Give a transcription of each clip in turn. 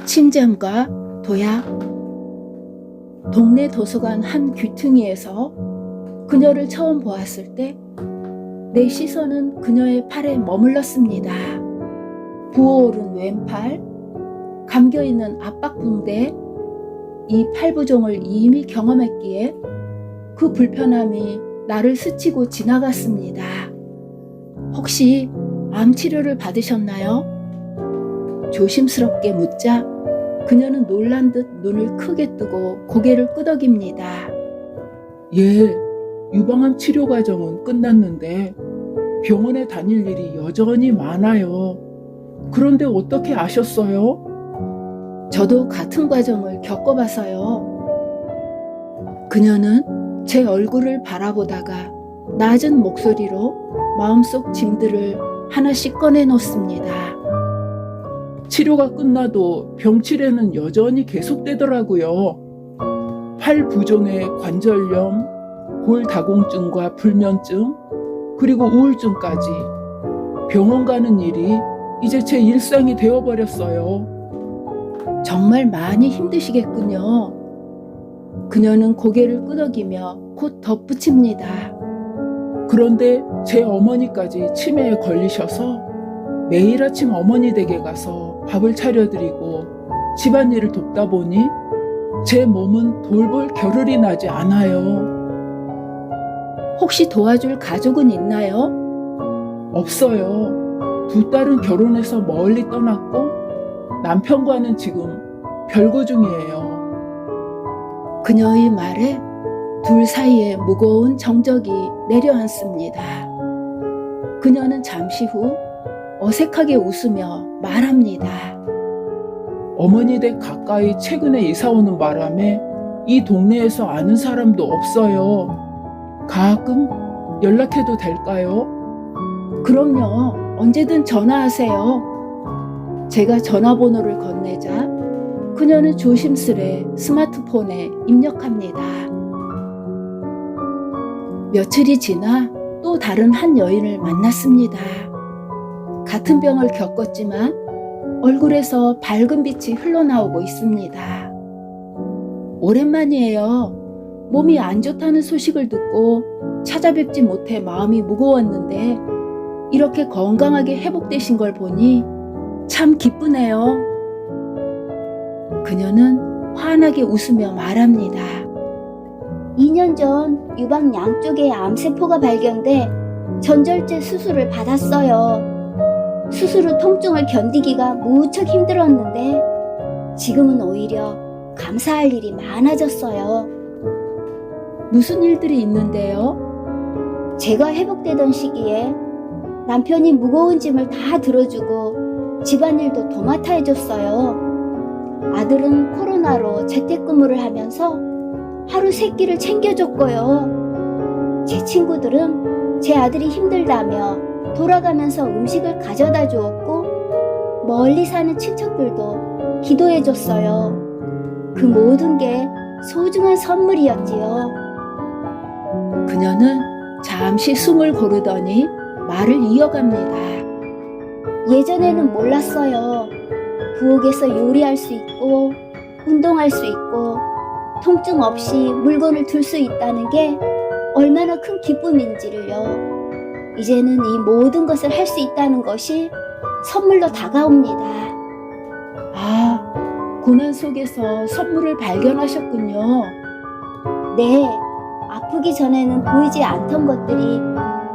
침잠과 도약. 동네 도서관 한 귀퉁이에서 그녀를 처음 보았을 때 내 시선은 그녀의 팔에 머물렀습니다. 부어오른 왼팔, 감겨있는 압박붕대, 이 팔부종을 이미 경험했기에 그 불편함이 나를 스치고 지나갔습니다. 혹시 암치료를 받으셨나요? 조심스럽게 묻자 그녀는 놀란 듯 눈을 크게 뜨고 고개를 끄덕입니다. 예, 유방암 치료 과정은 끝났는데 병원에 다닐 일이 여전히 많아요. 그런데 어떻게 아셨어요? 저도 같은 과정을 겪어봐서요. 그녀는 제 얼굴을 바라보다가 낮은 목소리로 마음속 짐들을 하나씩 꺼내놓습니다. 치료가 끝나도 병치레는 여전히 계속되더라고요. 팔 부종의 관절염, 골다공증과 불면증, 그리고 우울증까지 병원 가는 일이 이제 제 일상이 되어버렸어요. 정말 많이 힘드시겠군요. 그녀는 고개를 끄덕이며 곧 덧붙입니다. 그런데 제 어머니까지 치매에 걸리셔서 매일 아침 어머니 댁에 가서 밥을 차려드리고 집안일을 돕다 보니 제 몸은 돌볼 겨를이 나지 않아요. 혹시 도와줄 가족은 있나요? 없어요. 두 딸은 결혼해서 멀리 떠났고 남편과는 지금 별거 중이에요. 그녀의 말에 둘 사이에 무거운 정적이 내려앉습니다. 그녀는 잠시 후 어색하게 웃으며 말합니다. 어머니 댁 가까이 최근에 이사 오는 바람에 이 동네에서 아는 사람도 없어요. 가끔 연락해도 될까요? 그럼요. 언제든 전화하세요. 제가 전화번호를 건네자 그녀는 조심스레 스마트폰에 입력합니다. 며칠이 지나 또 다른 한 여인을 만났습니다. 같은 병을 겪었지만 얼굴에서 밝은 빛이 흘러나오고 있습니다. 오랜만이에요. 몸이 안 좋다는 소식을 듣고 찾아뵙지 못해 마음이 무거웠는데 이렇게 건강하게 회복되신 걸 보니 참 기쁘네요. 그녀는 환하게 웃으며 말합니다. 2년 전 유방 양쪽에 암세포가 발견돼 전절제 수술을 받았어요. 수술 후 통증을 견디기가 무척 힘들었는데 지금은 오히려 감사할 일이 많아졌어요. 무슨 일들이 있는데요? 제가 회복되던 시기에 남편이 무거운 짐을 다 들어주고 집안일도 도맡아 해줬어요. 아들은 코로나로 재택근무를 하면서 하루 3끼를 챙겨줬고요. 제 친구들은 제 아들이 힘들다며 돌아가면서 음식을 가져다 주었고 멀리 사는 친척들도 기도해줬어요. 그 모든 게 소중한 선물이었지요. 그녀는 잠시 숨을 고르더니 말을 이어갑니다. 예전에는 몰랐어요. 부엌에서 요리할 수 있고 운동할 수 있고 통증 없이 물건을 둘 수 있다는 게 얼마나 큰 기쁨인지를요. 이제는 이 모든 것을 할 수 있다는 것이 선물로 다가옵니다. 아, 고난 속에서 선물을 발견하셨군요. 네, 아프기 전에는 보이지 않던 것들이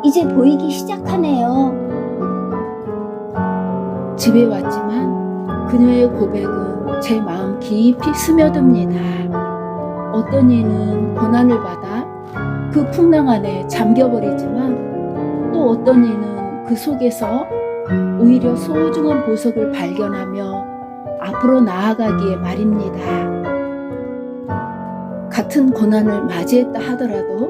이제 보이기 시작하네요. 집에 왔지만 그녀의 고백은 제 마음 깊이 스며듭니다. 어떤 이는 고난을 받아 그 풍랑 안에 잠겨버리지만 또 어떤 이는 그 속에서 오히려 소중한 보석을 발견하며 앞으로 나아가기에 말입니다. 같은 고난을 맞이했다 하더라도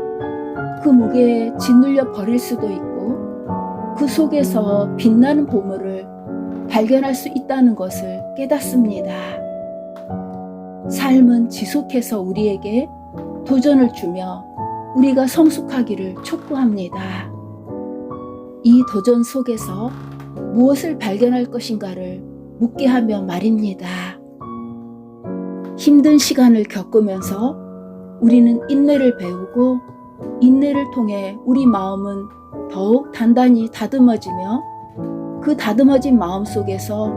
그 무게에 짓눌려 버릴 수도 있고 그 속에서 빛나는 보물을 발견할 수 있다는 것을 깨닫습니다. 삶은 지속해서 우리에게 도전을 주며 우리가 성숙하기를 촉구합니다. 이 도전 속에서 무엇을 발견할 것인가를 묻게 하며 말입니다. 힘든 시간을 겪으면서 우리는 인내를 배우고 인내를 통해 우리 마음은 더욱 단단히 다듬어지며 그 다듬어진 마음 속에서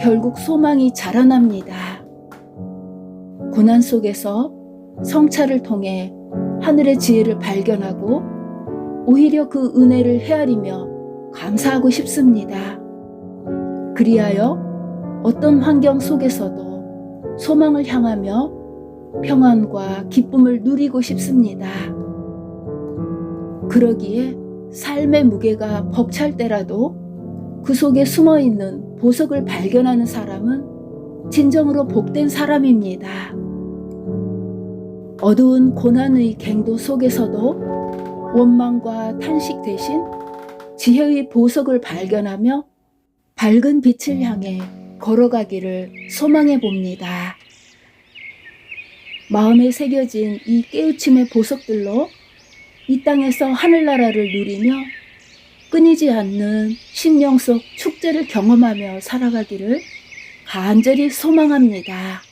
결국 소망이 자라납니다. 고난 속에서 성찰을 통해 하늘의 지혜를 발견하고 오히려 그 은혜를 헤아리며 감사하고 싶습니다. 그리하여 어떤 환경 속에서도 소망을 향하며 평안과 기쁨을 누리고 싶습니다. 그러기에 삶의 무게가 벅찰 때라도 그 속에 숨어있는 보석을 발견하는 사람은 진정으로 복된 사람입니다. 어두운 고난의 갱도 속에서도 원망과 탄식 대신 지혜의 보석을 발견하며 밝은 빛을 향해 걸어가기를 소망해 봅니다. 마음에 새겨진 이 깨우침의 보석들로 이 땅에서 하늘나라를 누리며 끊이지 않는 심령 속 축제를 경험하며 살아가기를 간절히 소망합니다.